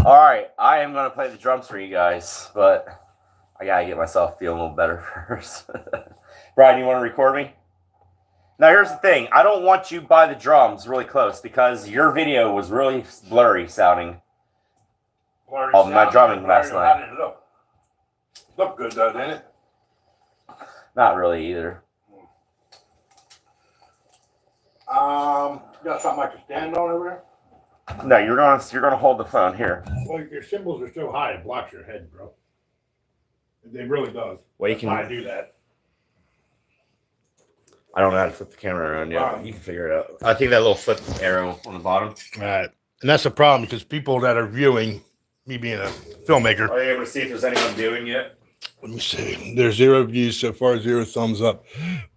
All right, I am gonna play the drums for you guys, but I gotta get myself feeling a little better first. Brian, you want to record me? Now here's the thing: I don't want you by the drums really close because your video was really blurry sounding. Of my drumming last night. How did it look? Look good though, didn't it? Not really either. You got something I can stand on over there? No, you're gonna hold the phone here. Well, your cymbals are so high it blocks your head, bro. It really does. Well, you That's can. why I do that. I don't know how to flip the camera around yet. You can figure it out. I think that little flip arrow on the bottom. Right. And that's the problem because people that are viewing, me being a filmmaker. Are you able to see if there's anyone viewing yet? Let me see. There's 0 views so far, 0 thumbs up.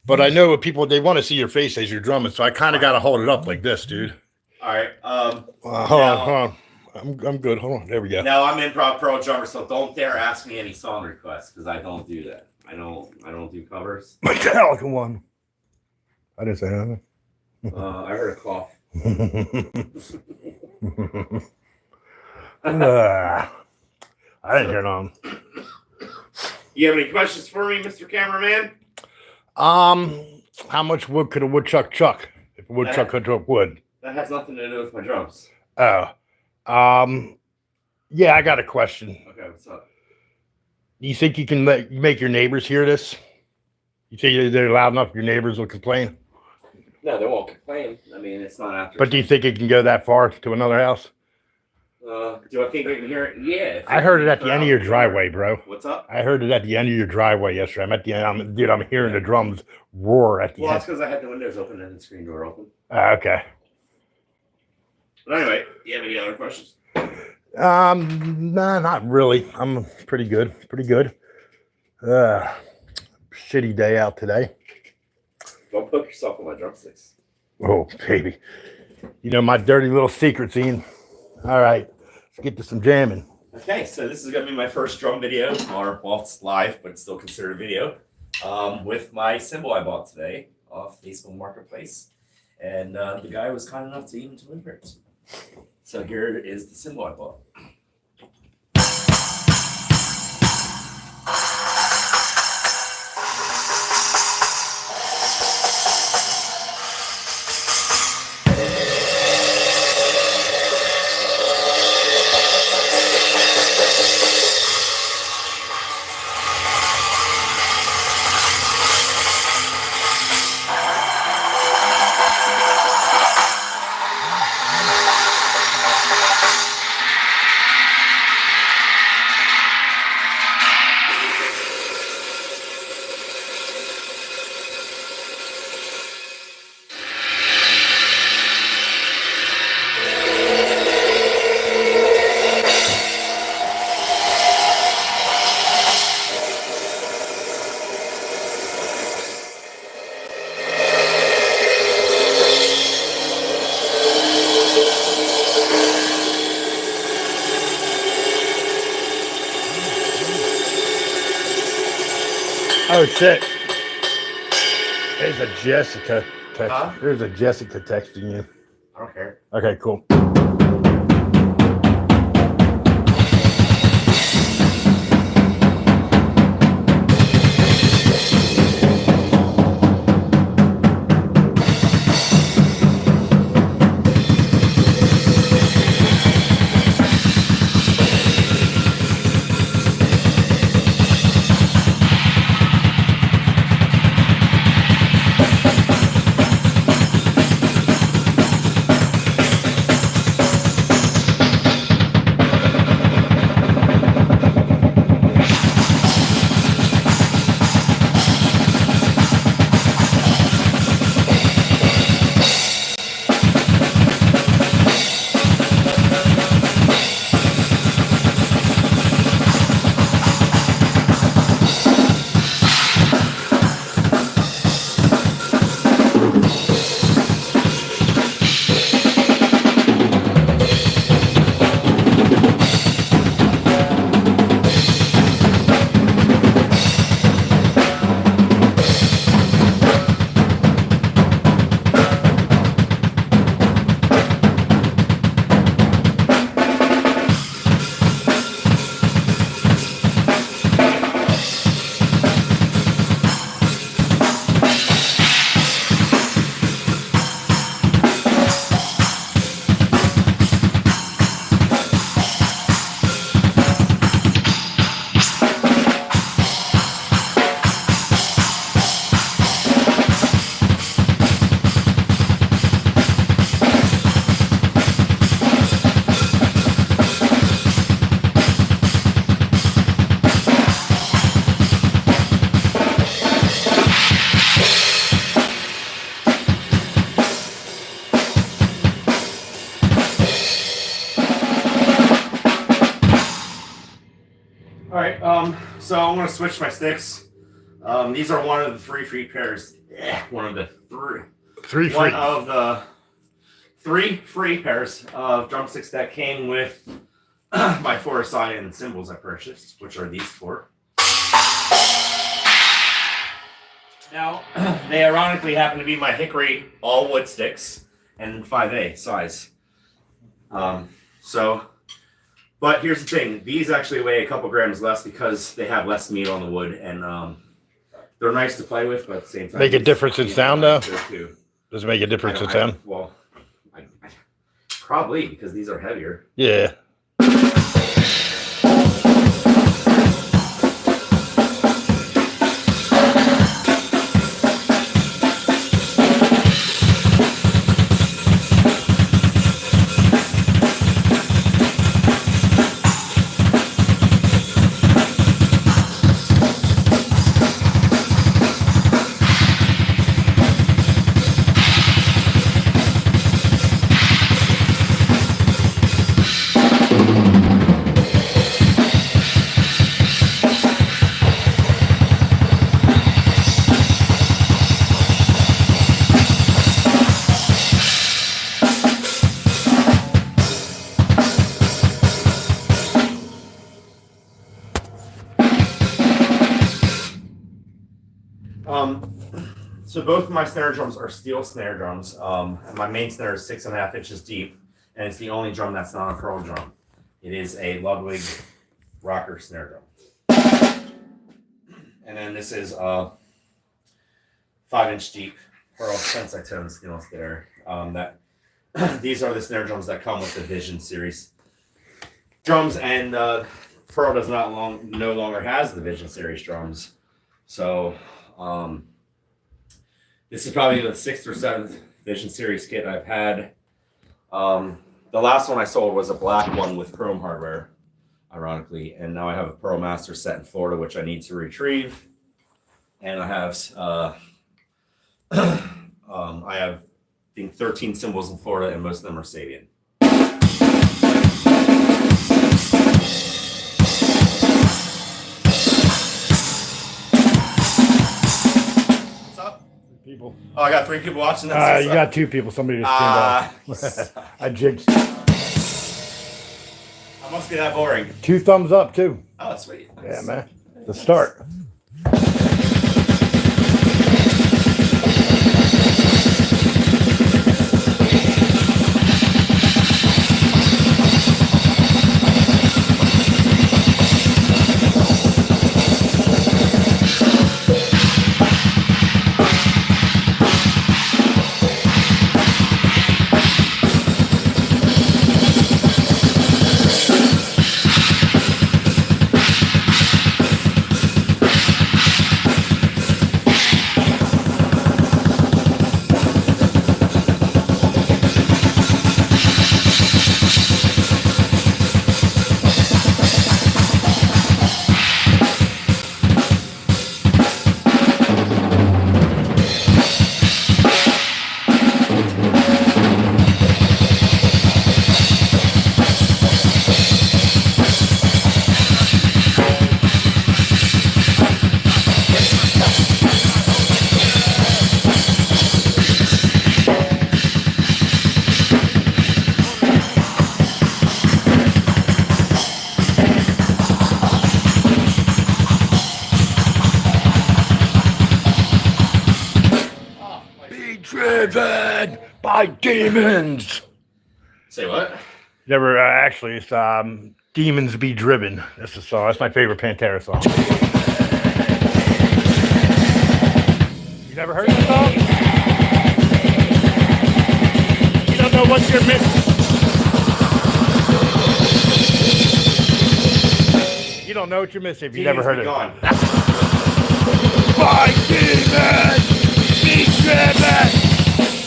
But I know people, they want to see your face as you're drumming, so I kind of got to hold it up like this, dude. All right. Hold on. I'm good. Hold on. There we go. Now I'm Improv Pearl Drummer, so don't dare ask me any song requests because I don't do that. I don't do covers. Metallica one. I didn't say anything. I heard a cough. I didn't hear none. You have any questions for me, Mr. Cameraman? How much wood could a woodchuck chuck if a woodchuck could chuck wood? That has nothing to do with my drums. Oh, yeah, I got a question. Okay, what's up? Do you think you can make your neighbors hear this? You think they're loud enough your neighbors will complain? No, they won't complain. I mean, it's not after. But do you think it can go that far to another house? Do I think I can hear it? Yeah. I heard it at the end of your driveway, bro. What's up? I heard it at the end of your driveway yesterday. I'm at the end. Dude, I'm hearing the drums roar at the Well, end. that's because I had the windows open and the screen door open. Okay. But anyway, do you have any other questions? Nah, not really. I'm pretty good. Pretty good. Shitty day out today. Don't poke yourself on my drumsticks. Oh, baby. You know my dirty little secrets, Ian. All right. Let's get to some jamming. Okay, so this is going to be my first drum video, or well, it's live, but it's still considered a video, with my cymbal I bought today off Facebook Marketplace. And the guy was kind enough to even deliver it. So here is the cymbal I bought. Oh, shit. There's a Jessica text. Huh? There's a Jessica texting you. I don't care. Okay, cool. So I'm gonna switch my sticks. These are one of the three free pairs. One of the three free pairs of drumsticks that came with my 4 Scion cymbals I purchased, which are these 4. Now, they ironically happen to be my hickory all wood sticks and 5A size. But here's the thing: these actually weigh a couple grams less because they have less meat on the wood, and they're nice to play with, but at the same time, make a difference in sound though. Does it make a difference in sound? Well, probably because these are heavier. Yeah. So both of my snare drums are steel snare drums. And my main snare is 6.5 inches deep, and it's the only drum that's not a Pearl drum. It is a Ludwig rocker snare drum. And then this is a 5-inch deep Pearl Sensitone steel snare. These are the snare drums that come with the Vision series drums, and Pearl no longer has the Vision series drums. So this is probably the 6th or 7th Vision series kit I've had. The last one I sold was a black one with chrome hardware, ironically, and now I have a Pearl Master set in Florida, which I need to retrieve. And I have I think 13 cymbals in Florida, and most of them are Sabian. People. Oh, I got 3 people watching this. You got 2 people. Somebody just turned off. I jinxed. I must be that boring. 2 thumbs up too. Oh, that's sweet. Yeah, man. The start. Driven by demons. Say what? Never actually. It's "Demons Be Driven." That's the song. That's my favorite Pantera song. You never heard that song? You don't know what you're missing. You don't know what you're missing if you never heard it. By demons be driven.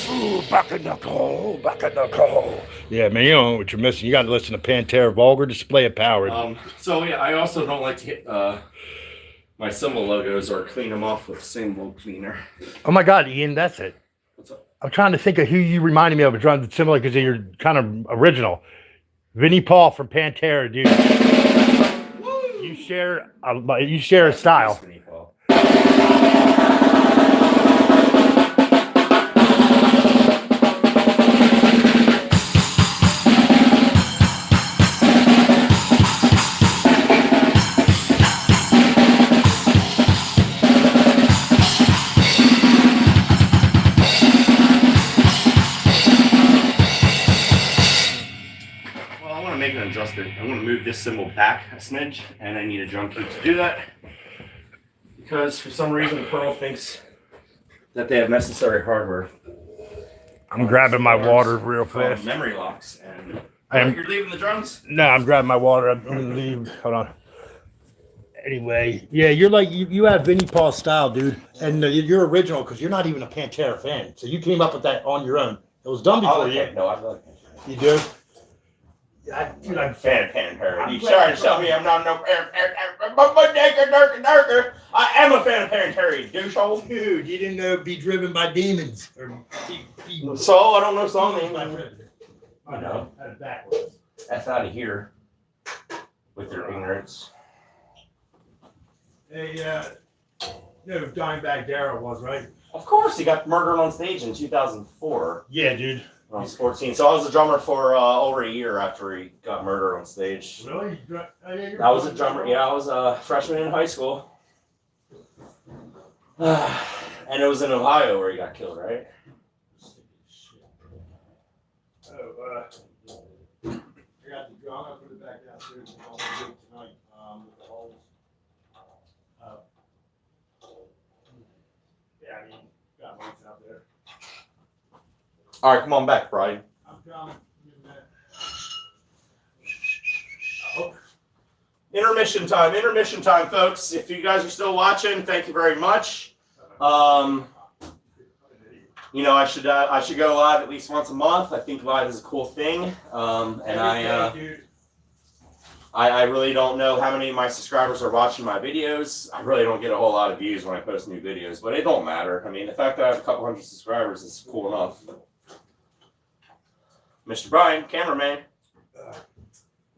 Ooh, back in the cold, back in the cold. Yeah, man, you don't know what you're missing. You got to listen to Pantera, vulgar display of power. So yeah, I also don't like to hit my cymbal logos or clean them off with cymbal cleaner. Oh my God, Ian, that's it. What's up? I'm trying to think of who you reminded me of. Drum similar because you're kind of original. Vinnie Paul from Pantera, dude. Woo! You share a style. Make an adjustment. I'm going to move this cymbal back a smidge, and I need a drum kit to do that because for some reason Pearl thinks that they have necessary hardware. I'm grabbing my water real fast. Memory locks. And you're leaving the drums? No, I'm grabbing my water. I'm going to leave. Hold on. Anyway, yeah, you're like you have Vinnie Paul style, dude, and you're original because you're not even a Pantera fan, so you came up with that on your own. It was done before you. No, I like Pantera. You do. Dude, I'm a fan of Pantera. You trying to tell me I'm not no Pantera? I am a fan of Pantera, you douchehole. Dude, you didn't know Be Driven by Demons. So, I don't know song names. I know. Backwards. That's out of here with your ignorance. Hey, no, Dimebag Darrell was, right? Of course, he got murdered on stage in 2004. Yeah, dude. I was 14, so I was a drummer for over a year after he got murdered on stage. Really? I was a drummer. Yeah, I was a freshman in high school, and it was in Ohio where he got killed, right? I got the drum. I put it back downstairs. I'll do it tonight with the holes. Yeah, I mean, got lights out there. All right, come on back, Brian. I'm coming. Intermission time, folks. If you guys are still watching, thank you very much. You know, I should go live at least once a month. I think live is a cool thing, and I really don't know how many of my subscribers are watching my videos. I really don't get a whole lot of views when I post new videos, but it don't matter. I mean, the fact that I have a couple hundred subscribers is cool enough. Mr. Brian, cameraman. I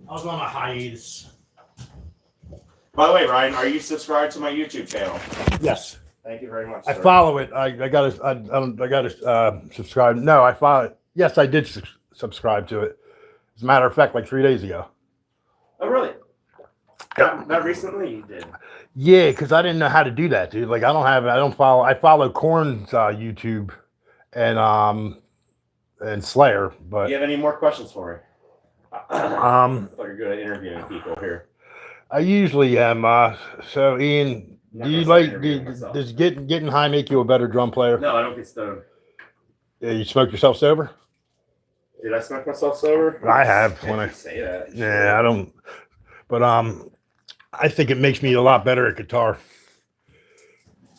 was on a hiatus. By the way, Ryan, are you subscribed to my YouTube channel? Yes. Thank you very much. I sir. follow it. I gotta subscribe. No, I follow it. Yes, I did subscribe to it. As a matter of fact, like 3 days ago. Oh, really? Not recently, you did. Yeah, because I didn't know how to do that, dude. Like I follow Korn's YouTube and Slayer, but Do you have any more questions for me? I thought you're good at interviewing people here. I usually am. So Ian, do you like does getting high make you a better drum player? No, I don't get stoned. Yeah, you smoke yourself sober? Did I smoke myself sober? I have when I say that. Yeah, I don't. But I think it makes me a lot better at guitar.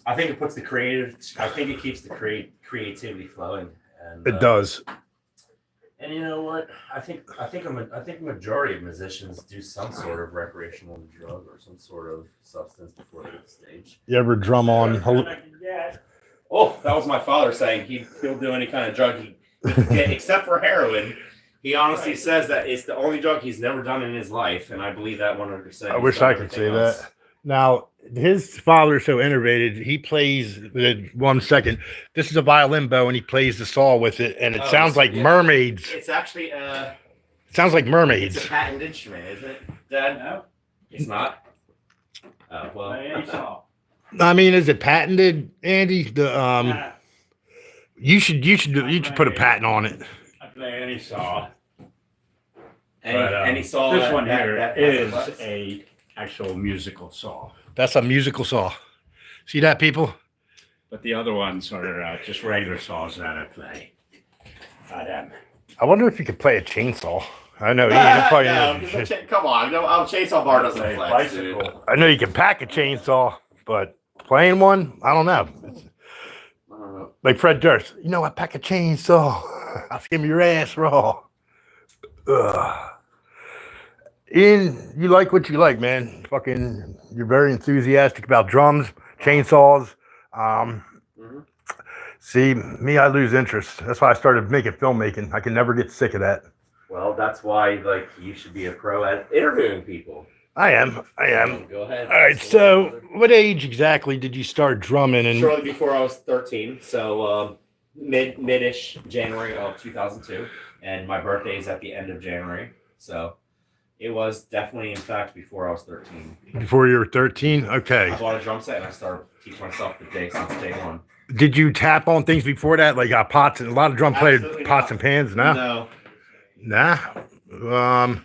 I think it puts the I think it keeps the creativity flowing. And, it does. And you know what? I think a majority of musicians do some sort of recreational drug or some sort of substance before they get to stage. You ever drum on? Oh, that was my father saying he'll do any kind of drug he can get, except for heroin. He honestly says that it's the only drug he's never done in his life, and I believe that 100%. I wish I could say that. Now, his father's so innovative. He plays, 1 second, this is a violin bow, and he plays the saw with it, and it sounds like mermaids. It's actually it sounds like mermaids. It's a patent instrument, isn't it, Dad? No, it's not. Oh, well. I mean, is it patented, Andy? The you should put a patent on it. I play any saw. Any saw. This one here is a actual musical saw. That's a musical saw. See that, people? But the other ones are just regular saws that I play. I wonder if you could play a chainsaw. I know. Come on, no, our chainsaw bar doesn't flex, dude. I know you can pack a chainsaw, but playing one, I don't know. Like Fred Durst, I pack a chainsaw. I'll skim your ass raw. Ugh. Ian, you like what you like, man. You're very enthusiastic about drums, chainsaws. See, me, I lose interest. That's why I started making filmmaking. I can never get sick of that. Well, that's why, you should be a pro at interviewing people. I am. Go ahead. All right. So, what age exactly did you start drumming? And shortly before I was 13, so mid-ish January of 2002, and my birthday is at the end of January, so it was definitely, in fact, before I was 13. Before you were 13? Okay. I bought a drum set and I started teaching myself since day one. Did you tap on things before that, like pots and a lot of drum players pots not. and pans? No. No. Nah.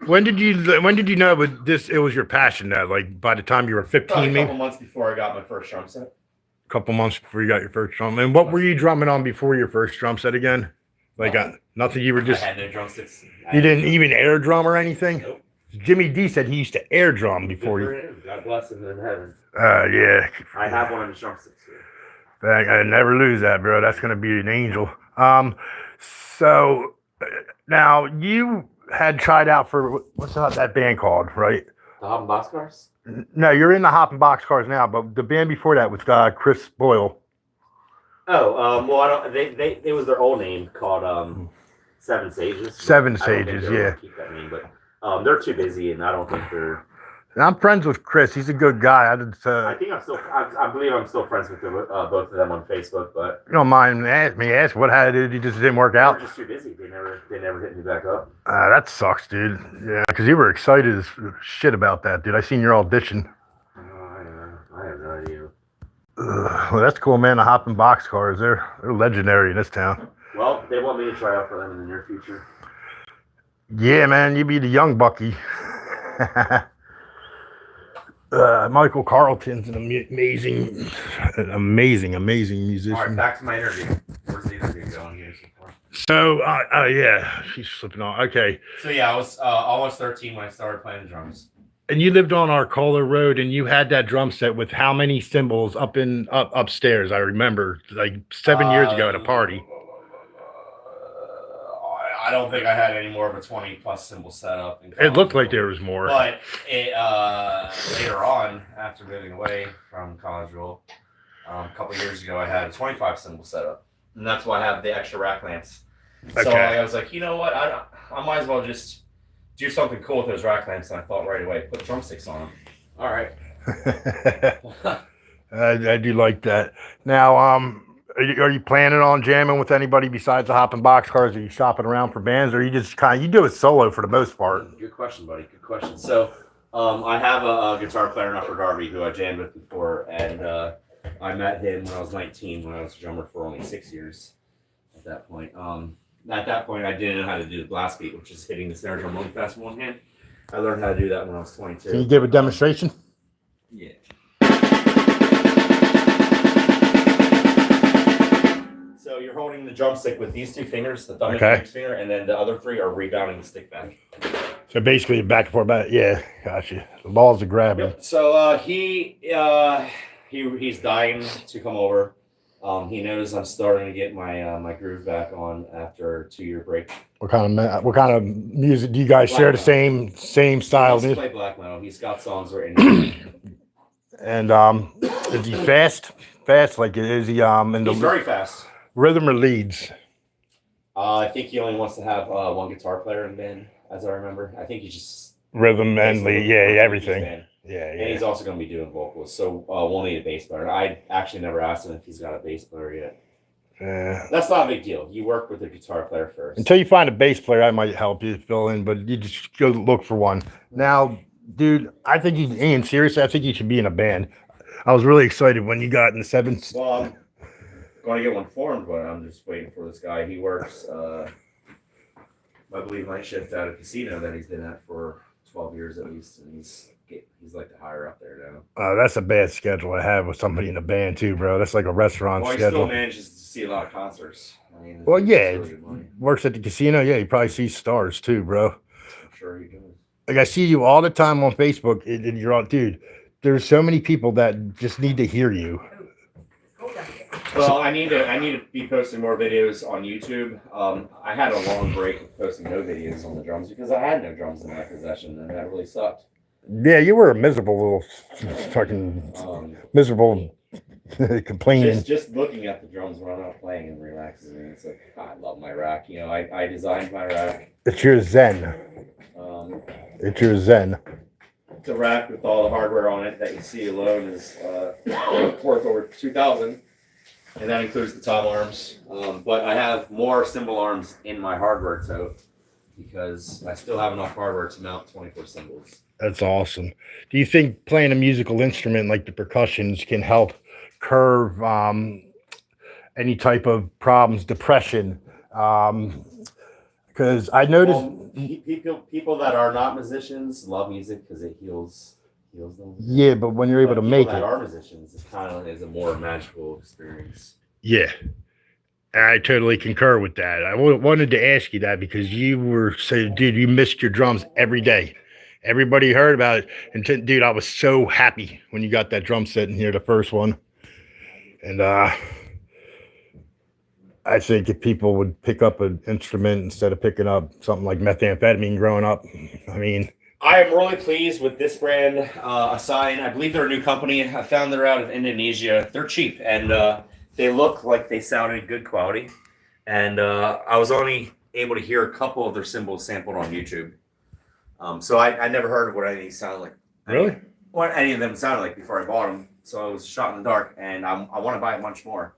When did you know it was your passion though? Like by the time you were 15, Probably a maybe? couple months before I got my first drum set. A couple months before you got your first drum. And what were you drumming on before your first drum set again? Like nothing. You were just. I had no drumsticks. You didn't even air drum or anything. Nope. Jimmy D said he used to air drum before you. God bless him in heaven. Yeah. I have one of his drumsticks here. I never lose that, bro. That's gonna be an angel. So now you had tried out for what's that band called, right? The Hop and Boxcars? No, you're in the Hop and Boxcars now, but the band before that was Chris Boyle. Oh, well, I don't. They was their old name called Seven Sages. Seven Sages, yeah. Keep that name, but they're too busy, and I don't think they're. I'm friends with Chris. He's a good guy. I think I believe I'm still friends with both of them on Facebook, but you don't mind me ask what did he just didn't work out? They're just too busy. They never hit me back up. That sucks, dude. Yeah, because you were excited as shit about that, dude. I seen your audition. I have no idea. Well, that's cool, man. The Hop and Boxcars, they're legendary in this town. Well, they want me to try out for them in the near future. Yeah, man, you be the young Bucky. Michael Carlton's an amazing musician. All right, back to my interview. Where's the interview going here? So, yeah, she's slipping on. Okay. So yeah, I was almost 13 when I started playing the drums. And you lived on Arcola Road, and you had that drum set with how many cymbals upstairs? I remember, like 7 years ago at a party. I don't think I had any more of a 20+ cymbal setup. It looked like there was more. But later on, after moving away from Collegeville, a couple years ago, I had a 25 cymbal setup, and that's why I have the extra rack lamps. So I was like, you know what? I might as well just do something cool with those rack lamps. And I thought right away, put drumsticks on them. All right. I do like that. Now, are you planning on jamming with anybody besides the Hop and Boxcars? Are you shopping around for bands, or you just you do it solo for the most part? Good question, buddy. Good question. So, I have a guitar player, Upper Darby, who I jammed with before, and I met him when I was 19, when I was a drummer for only 6 years. At that point, I didn't know how to do the blast beat, which is hitting the snare drum really fast with one hand. I learned how to do that when I was 22. Can you give a demonstration? Yeah. So you're holding the drumstick with these two fingers, the thumb and index finger, and then the other three are rebounding the stick back. So basically, back and forth, back. Yeah, gotcha. The balls are grabbing. Yep. So he's dying to come over. He knows I'm starting to get my my groove back on after a 2-year break. What kind of music do you guys share? The same style? He play black metal. He's got songs written. And is he fast? Like is he He's very fast. Rhythm or leads? I think he only wants to have one guitar player in the band, as I remember. I think he's just rhythm and lead. Yeah, everything. Yeah. And he's also going to be doing vocals, so we'll need a bass player. I actually never asked him if he's got a bass player yet. That's not a big deal. You work with a guitar player first. Until you find a bass player, I might help you fill in, but you just go look for one. Now, dude, I think Ian, seriously, I think you should be in a band. I was really excited when you got in the seventh. Well, I'm going to get one formed, but I'm just waiting for this guy. He works, I believe, night shift at a casino that he's been at for 12 years at least, and he's like the higher up there now. That's a bad schedule to have with somebody in a band too, bro. That's like a restaurant schedule. He still manages to see a lot of concerts. I mean, well, yeah, works at the casino. Yeah, he probably sees stars too, bro. I'm sure he does. Like I see you all the time on Facebook, and you're on, dude. There's so many people that just need to hear you. Well, I need to be posting more videos on YouTube. I had a long break of posting no videos on the drums because I had no drums in my possession, and that really sucked. Yeah, you were a miserable little fucking miserable complaining. Just looking at the drums when I'm not playing and relaxing me. It's like, I love my rack. You know, I designed my rack. It's your zen. It's your zen. the rack with all the hardware on it that you see alone is worth over $2,000, and that includes the tom arms. But I have more cymbal arms in my hardware tote because I still have enough hardware to mount 24 cymbals. That's awesome. Do you think playing a musical instrument like the percussions can help curb any type of problems, depression? Because I noticed people that are not musicians love music because it heals them. Yeah, but when you're able to make that it, are musicians, it kind of is a more magical experience. yeah, I totally concur with that. I wanted to ask you that because you were saying, dude, you missed your drums every day. Everybody heard about it, and dude, I was so happy when you got that drum set in here, the first one, and I think if people would pick up an instrument instead of picking up something like methamphetamine growing up, I mean, I am really pleased with this brand, Assign. I believe they're a new company. I found they're out of Indonesia. They're cheap, and they look like they sounded good quality. And I was only able to hear a couple of their cymbals sampled on YouTube. So I never heard of what any of these sounded like. Really? What any of them sounded like before I bought them. So I was shot in the dark, and I want to buy a bunch more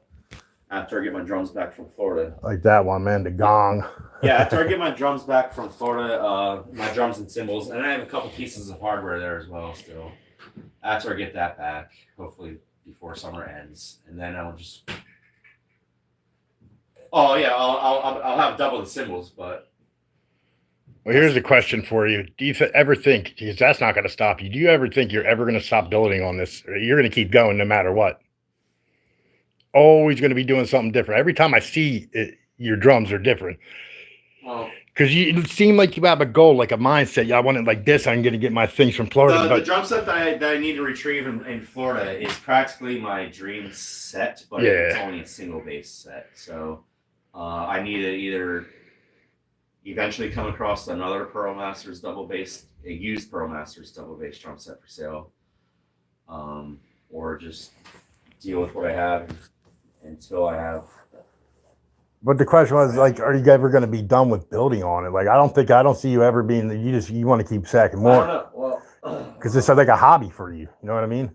after I get my drums back from Florida. Like that one, man, the gong. Yeah, after I get my drums back from Florida, my drums and cymbals, and I have a couple pieces of hardware there as well still. After I get that back, hopefully before summer ends, and then I'll just. Oh yeah, I'll have double the cymbals, but. Well, here's a question for you. Do you ever think, because that's not going to stop you, do you ever think you're ever going to stop building on this? You're going to keep going no matter what. Always going to be doing something different. Every time I see it, your drums are different. Because you seem like you have a goal, like a mindset. Yeah, I want it like this. I'm going to get my things from Florida. The drum set that I need to retrieve in Florida is practically my dream set, but it's only a single bass set. So I need to either eventually come across another Pearl Masters double bass, a used Pearl Masters double bass drum set for sale, or just deal with what I have until I have. But the question was, like, are you ever going to be done with building on it? Like, I don't see you ever being. You want to keep sacking more. I don't know. Well, because it's like a hobby for you. You know what I mean?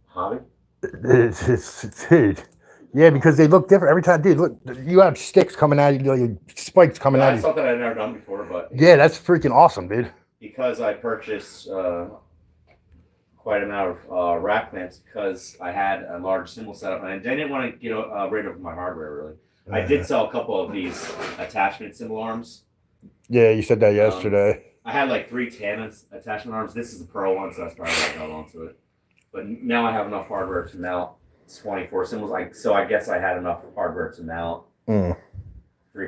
Hobby? Dude. Yeah, because they look different every time. Dude, look, you have sticks coming at you, like spikes coming at you. That's something I've never done before, but yeah, that's freaking awesome, dude. Because I purchased quite an amount of rack clamps because I had a large cymbal setup, and I didn't want to get rid of my hardware really. I did sell a couple of these attachment cymbal arms. Yeah, you said that yesterday. I had like 3 tandem attachment arms. This is a Pearl one, so that's probably why I held onto it. But now I have enough hardware to mount 24 cymbals. So I guess I had enough hardware to mount 3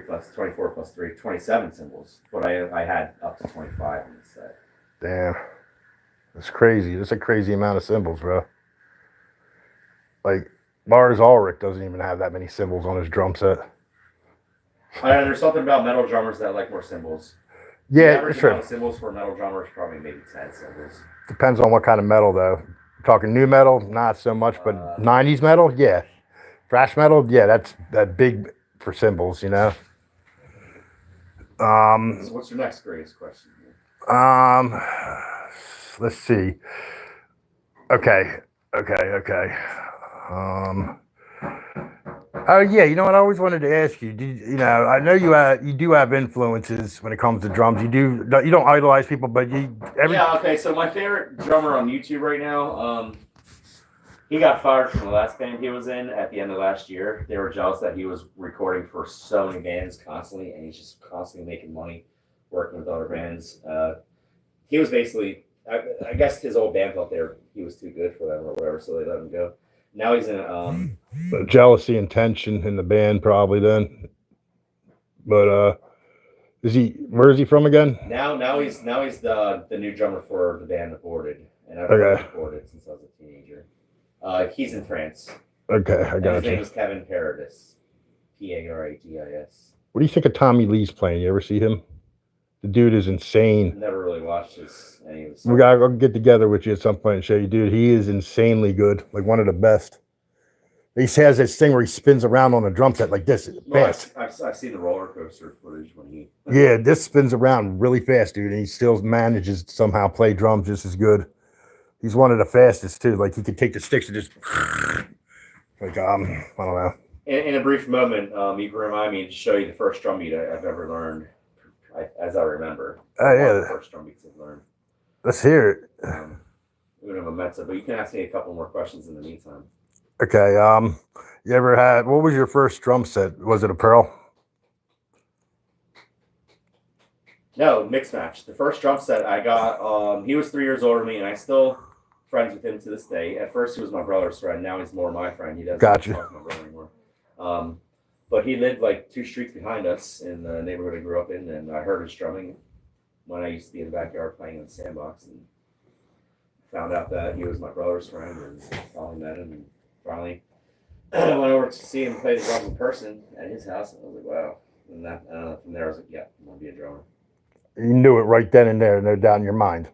plus 24 plus 3, 27 cymbals. But I had up to 25 in the set. Damn. That's crazy. That's a crazy amount of cymbals, bro. Like, Lars Ulrich doesn't even have that many cymbals on his drum set. There's something about metal drummers that like more cymbals. Yeah, the sure. amount of cymbals for metal drummers probably maybe 10 cymbals. Depends on what kind of metal, though. Talking new metal, not so much, but 90s metal, yeah. Thrash metal, yeah, that's that big for cymbals, you know. So what's your next greatest question? Let's see. Okay. Oh yeah, you know what? I always wanted to ask you. I know you do have influences when it comes to drums. You don't idolize people, but yeah. Okay. So my favorite drummer on YouTube right now, he got fired from the last band he was in at the end of last year. They were jealous that he was recording for so many bands constantly, and he's just constantly making money working with other bands. He was basically, I guess his old band thought he was too good for them or whatever, so they let him go. Now he's in jealousy and tension in the band probably then. But where is he from again? Now he's the new drummer for the band Aborted, and I've been Aborted since I was a teenager. He's in France. Okay, I got you. His name is Kevin Paradis. Paradis. What do you think of Tommy Lee's playing? You ever see him? The dude is insane. Never really watched any of his. I'll get together with you at some point and show you, dude. He is insanely good, like one of the best. He has this thing where he spins around on a drum set like this fast. I've seen the roller coaster footage when he. Yeah, this spins around really fast, dude, and he still manages to somehow play drums just as good. He's one of the fastest too. Like he could take the sticks and just like I don't know. In a brief moment, you can remind me to show you the first drum beat I've ever learned, as I remember. Oh yeah, the first drum beats I've learned. Let's hear it. Una Momenza, but you can ask me a couple more questions in the meantime. Okay. You ever had? What was your first drum set? Was it a Pearl? No, mixed match. The first drum set I got, he was 3 years older than me, and I still friends with him to this day. At first, he was my brother's friend. Now he's more my friend. He doesn't talk to my brother anymore. But he lived like 2 streets behind us in the neighborhood I grew up in, and I heard his drumming when I used to be in the backyard playing in the sandbox, and found out that he was my brother's friend, and finally met him, and finally went over to see him play the drums in person at his house, and I was like, wow. And that, from there, I was like, yeah, I'm gonna be a drummer. You knew it right then and there, no doubt in your mind.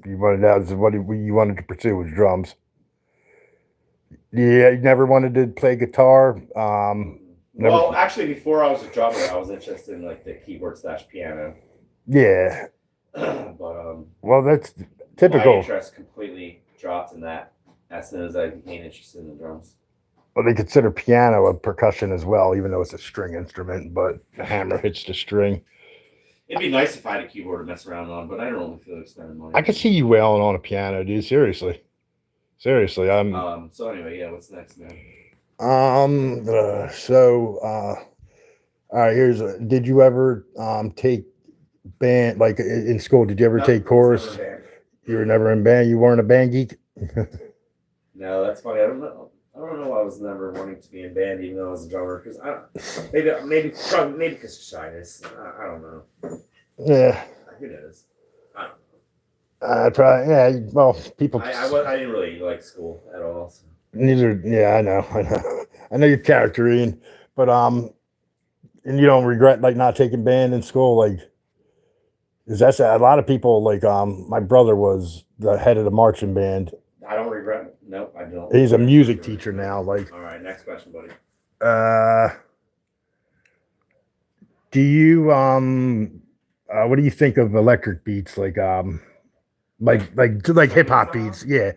You wanted that was what you wanted to pursue was drums. Yeah, you never wanted to play guitar. Well, actually, before I was a drummer, I was interested in like the keyboard / piano. Yeah. But well, that's typical. My interest completely dropped in that as soon as I became interested in the drums. Well, they consider piano a percussion as well, even though it's a string instrument, but the hammer hits the string. It'd be nice if I had a keyboard to mess around on, but I don't really feel like spending money. I could see you wailing on a piano, dude. Seriously. I'm. So anyway, yeah. What's next, man? All right. Did you ever take band like in school? Did you ever take chorus? You were never in band. You weren't a band geek. No, that's funny. I don't know why I was never wanting to be in band, even though I was a drummer. Because maybe because of shyness. I don't know. Yeah. Who knows? I don't know. Probably. Yeah. Well, people. I didn't really like school at all. So. Neither. Yeah, I know. I know your character, Ian. But and you don't regret like not taking band in school, like. Is that a lot of people like my brother was the head of the marching band. I don't regret it. Nope, I don't. He's a music teacher now. Like, all right, next question, buddy. Do you what do you think of electric beats like hip hop beats? Yeah,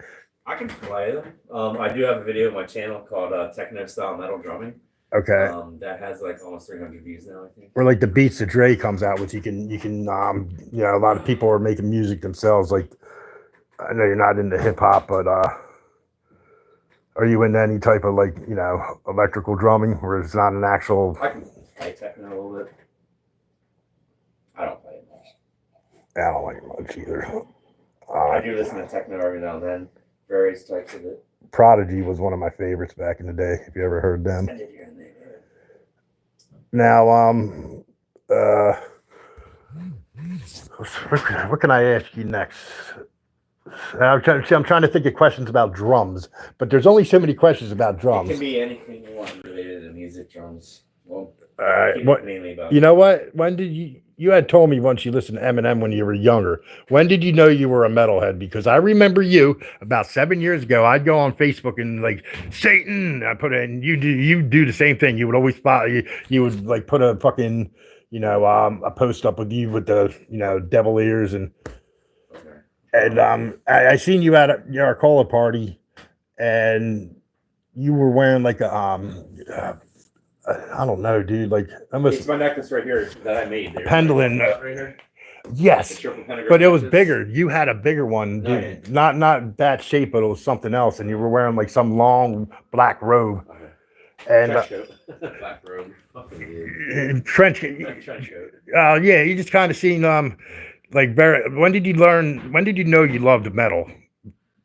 I can play them. I do have a video on my channel called Techno Style Metal Drumming. Okay. That has like almost 300 views now, I think. Or like the beats that Dre comes out with, you can a lot of people are making music themselves. Like, I know you're not into hip hop, but are you into any type of like electrical drumming where it's not an actual? I can play techno a little bit. I don't play it much. I don't like it much either. I do listen to techno every now and then, various types of it. Prodigy was one of my favorites back in the day. If you ever heard them. I did hear them. Now, what can I ask you next? I'm trying to think of questions about drums, but there's only so many questions about drums. It can be anything you want related to music, drums. Well, mainly about. You know what? When did you had told me once you listened to Eminem when you were younger. When did you know you were a metalhead? Because I remember you about 7 years ago. I'd go on Facebook and like Satan. I put in you do the same thing. You would always spot you would like put a fucking a post up with you with the devil ears and I seen you at your Arcola party and you were wearing like a I don't know, dude. Like it's my necklace right here that I made. Pendulum. Right here. Yes, but it was bigger. You had a bigger one, dude. Not that shape, but it was something else. And you were wearing like some long black robe. Okay. And trench coat. Black robe. Trench coat. Yeah, you just kind of seen like Barrett. When did you know you loved metal?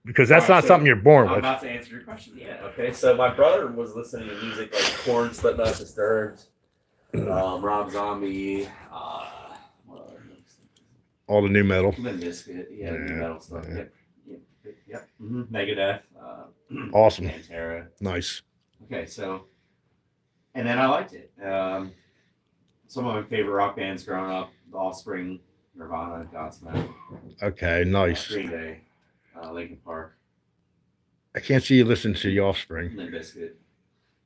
Because that's not something you're born with. I'm about to answer your question. Yeah. Okay. So my brother was listening to music like Korn, Slipknot, Disturbed, Rob Zombie, all the new metal. Limp Bizkit, new metal stuff. Yep. Mm-hmm. Megadeth. Awesome. Pantera. Nice. Okay, so, and then I liked it. Some of my favorite rock bands growing up: The Offspring, Nirvana, Godsmack. Okay, nice. Green Day. Linkin Park. I can't see you listen to The Offspring. Limp Bizkit.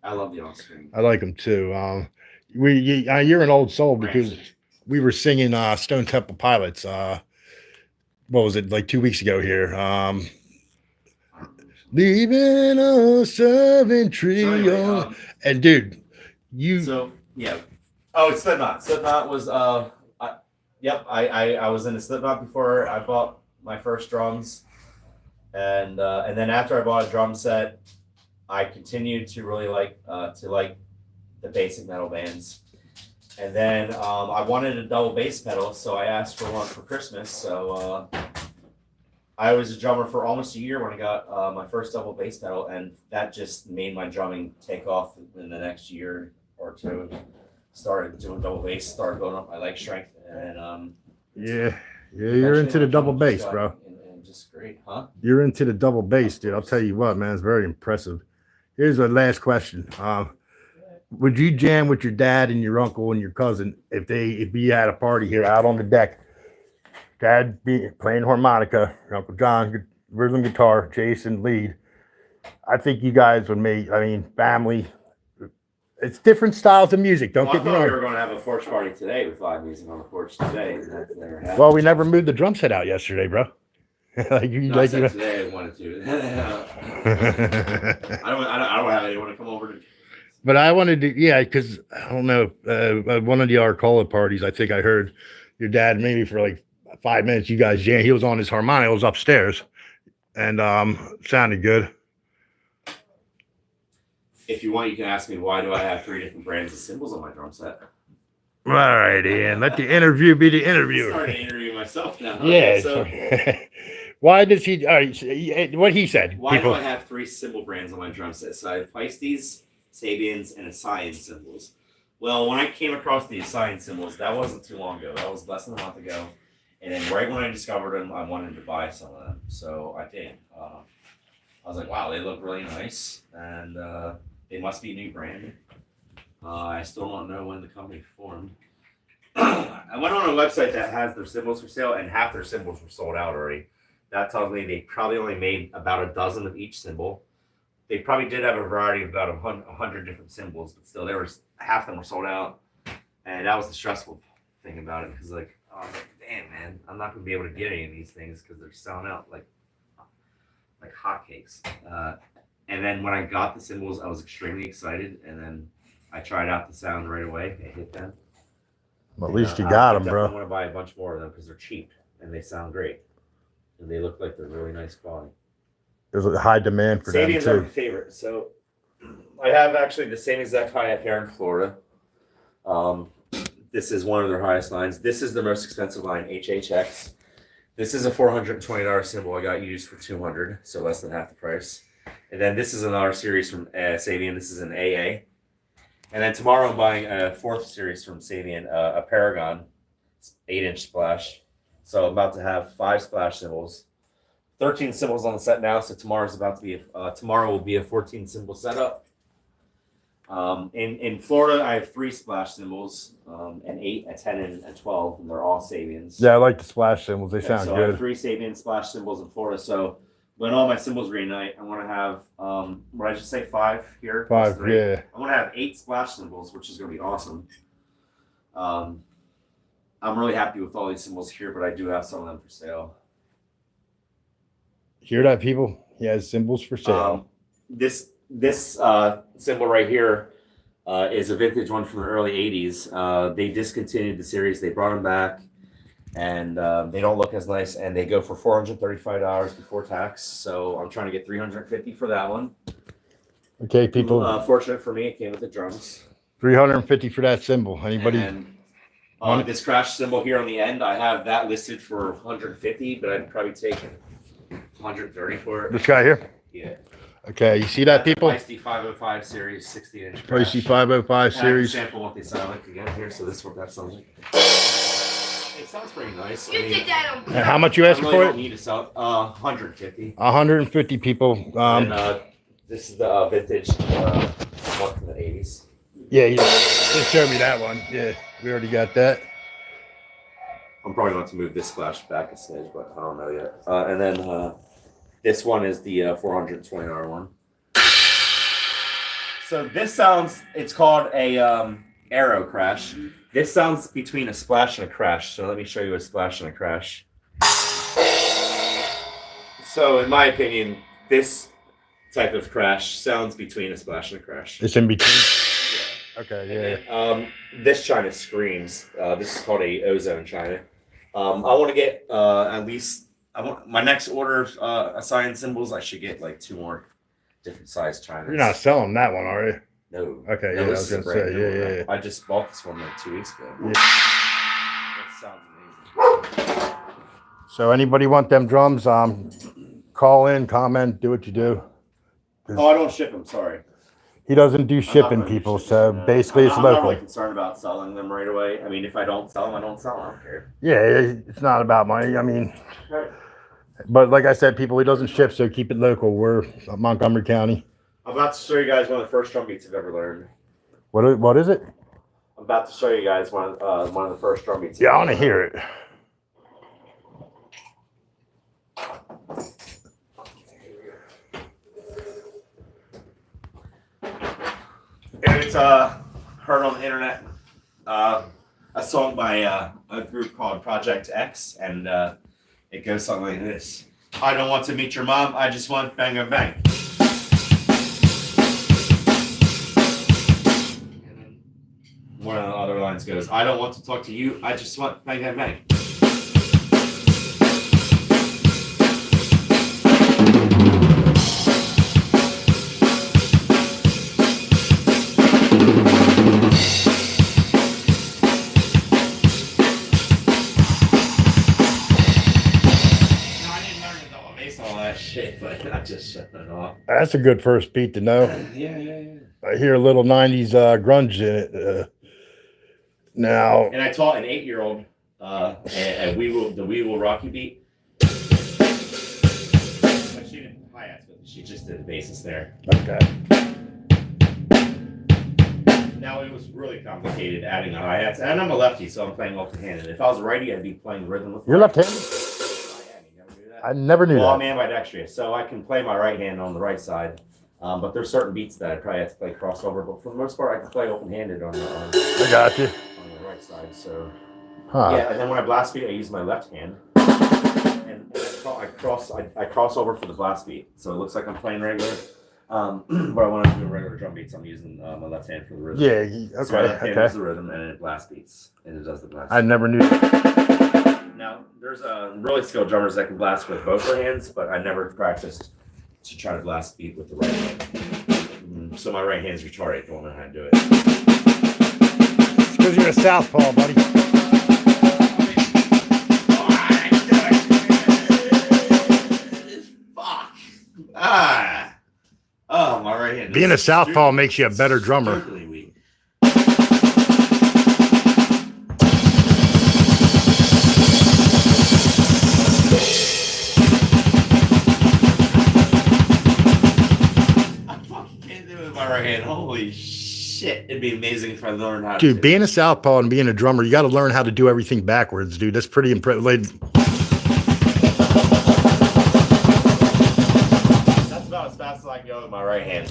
I love the Offspring. I like them too. You're an old soul because Rancid. we were singing Stone Temple Pilots. What was it, like 2 weeks ago here? Leaving a serving tree. So anyway, and dude, you so yeah. Oh, it's Slipknot. Slipknot was I was in a Slipknot before I bought my first drums, and then after I bought a drum set, I continued to really like the basic metal bands. And then I wanted a double bass pedal, so I asked for one for Christmas. So I was a drummer for almost a year when I got my first double bass pedal, and that just made my drumming take off in the next year or two. Started doing double bass, started building up my leg strength, and yeah, you're into the double bass, bro. And just great, huh? You're into the double bass, dude. I'll tell you what, man, it's very impressive. Here's the last question. Would you jam with your dad and your uncle and your cousin if you had a party here out on the deck? Dad be playing harmonica, Uncle John rhythm guitar, Jason lead. I think you guys would make. I mean, family. It's different styles of music. Don't get me wrong. We were going to have a porch party today with live music on the porch today. And that never happened. Well, we never moved the drum set out yesterday, bro. Today I wanted to. I don't have anyone to come over to. But I wanted to, yeah, because I don't know, one of the Arcola parties, I think I heard your dad maybe for like 5 minutes. You guys jam. He was on his harmonica, it was upstairs, and sounded good. If you want, you can ask me why do I have 3 different brands of cymbals on my drum set. All right, Ian. Let the interview be the interviewer. I'm starting to interview myself now. Yeah. So, why does he? All right, what he said. Why do I have 3 cymbal brands on my drum set? So I have Feisties, Sabians, and Asayan cymbals. Well, when I came across the Asayan cymbals, that wasn't too long ago. That was less than a month ago. And then right when I discovered them, I wanted to buy some of them. So I did. I was like, wow, they look really nice. And they must be a new brand. I still don't know when the company formed. I went on a website that has their cymbals for sale, and half their cymbals were sold out already. That tells me they probably only made about a dozen of each cymbal. They probably did have a variety of about 100 different cymbals, but still, half of them were sold out. And that was the stressful thing about it, because I was like, damn, man, I'm not going to be able to get any of these things because they're selling out like hotcakes. And then when I got the cymbals, I was extremely excited, and then I tried out the sound right away. It hit them. Well, at least you got them, bro. I want to buy a bunch more of them because they're cheap and they sound great, and they look like they're really nice quality. There's a high demand for them Sabians too. are my favorite. So I have actually the same exact hi-hat here in Florida. This is one of their highest lines. This is the most expensive line, HHX. This is a $420 cymbal I got used for $200, so less than half the price. And then this is another series from Sabian. This is an AA. And then tomorrow I'm buying a 4th series from Sabian, a Paragon 8-inch splash. So I'm about to have 5 splash cymbals, 13 cymbals on the set now. So tomorrow will be a 14 cymbal setup. In Florida, I have 3 splash cymbals, an 8, a 10, and a 12, and they're all Sabians. Yeah, I like the splash cymbals. They sound so good. I have 3 Sabian splash cymbals in Florida. So when all my cymbals reunite, I want to have, what did I just say, 5 here? 5, yeah. I want to have 8 splash cymbals, which is going to be awesome. I'm really happy with all these cymbals here, but I do have some of them for sale. Hear that, people? He has cymbals for sale. This cymbal right here is a vintage one from the early 80s. They discontinued the series. They brought them back, and they don't look as nice, and they go for $435 before tax. So I'm trying to get $350 for that one. Okay, people. Fortunate for me, it came with the drums. $350 for that cymbal. Anybody? And this crash cymbal here on the end, I have that listed for $150, but I'd probably take $130 for it. This guy here? Yeah. Okay, you see that, people? Feisty 505 series, 60-inch. Feisty 505 series. Sample what they sound like again here. So this is what that sounds like. It sounds pretty nice. And how much you asking for it? Don't need to sell $150. 150 people. This is the vintage one from the 80s. Yeah, you just showed me that one. Yeah, we already got that. I'm probably going to move this splash back a smidge, but I don't know yet. And then this one is the $420 one. So this sounds, it's called a arrow crash. This sounds between a splash and a crash. So let me show you a splash and a crash. So in my opinion, this type of crash sounds between a splash and a crash. It's in between. Yeah. Okay, yeah. This china screams. This is called a ozone china. I want to get at least. I want my next order of assigned symbols. I should get like 2 more different size chinas. You're not selling that one, are you? No. Okay, no, yeah, I this was is a gonna brand say, new yeah, one. yeah. I just bought this one like 2 weeks ago. Yeah. That sounds amazing. So anybody want them drums? Call in, comment, do what you do. Oh, I don't ship them. Sorry. He doesn't do I'm not shipping, gonna do people. shipping, So no. basically, it's I'm not local. really concerned about selling them right away. I mean, if I don't sell them, I don't sell them. I don't care. Yeah, it's not about money. I mean, but like I said, people, he doesn't ship, so keep it local. We're Montgomery County. I'm about to show you guys one of the first drum beats I've ever learned. What is it? I'm about to show you guys one of the first drum beats. Yeah, I want to hear it. And it's heard on the internet. A song by a group called Project X, and it goes something like this. I don't want to meet your mom, I just want bang bang bang. And then one of the other lines goes, I don't want to talk to you, I just want bang bang bang. Shit, but I just shut it off. That's a good first beat to know. Yeah. I hear a little 90s grunge in it. Now. And I taught an 8-year-old and we will rock you beat. But she didn't hi-hats with it. She just did the bass and snare. Okay. Now it was really complicated adding the hi-hats. And I'm a lefty, so I'm playing left-handed. If I was a righty, I'd be playing rhythm with You're left-handed? I never knew that. Well, I'm ambidextrous, so I can play my right hand on the right side. But there's certain beats that I probably have to play crossover. But for the most part, I can play open-handed on I got you. On the right side. So Huh. yeah, and then when I blast beat, I use my left hand, and I cross over for the blast beat. So it looks like I'm playing regular. But I want to do regular drum beats. I'm using my left hand for the rhythm. Yeah. So my left hand Okay. does the rhythm, and it blast beats, and it does the blast. I never knew that. Now, there's really skilled drummers that can blast with both their hands, but I never practiced to try to blast beat with the right hand. So my right hand's retarded. Don't know how to do it. It's because you're a southpaw, buddy. Fuck. Oh, my right hand. Being a southpaw makes you a better drummer. Stupidly weak. My right hand. Holy shit. It'd be amazing if I learned how to. Dude, being a southpaw and being a drummer, you got to learn how to do everything backwards, dude. That's pretty impressive. That's about as fast as I can go with my right hand.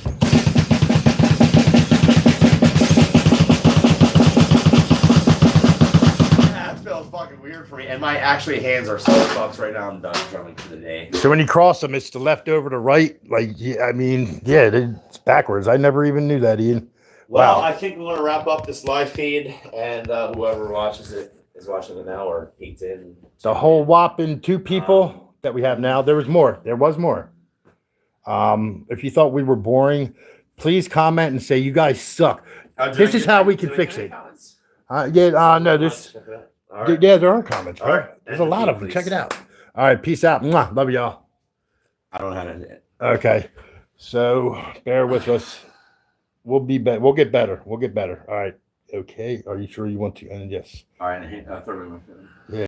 That feels fucking weird for me. And my actually hands are so fucked right now. I'm done drumming for the day. So when you cross them, it's the left over to right. Like, yeah, I mean, yeah, it's backwards. I never even knew that, Ian. Well, Wow. I think we're going to wrap up this live feed, and whoever watches it is watching it now or peeked in. The whole whopping 2 people that we have now. There was more. There was more. If you thought we were boring, please comment and say you guys suck. This is how we can fix it. No, there's, Right. yeah, there are comments, bro. All right. There's a lot of them. Check it out. All right, peace out. Mwah. Love y'all. I don't know how to do it. Okay, so bear with us. We'll be better. We'll get better. We'll get better. All right. Okay. Are you sure you want to? And yes. All right. Throw me my phone.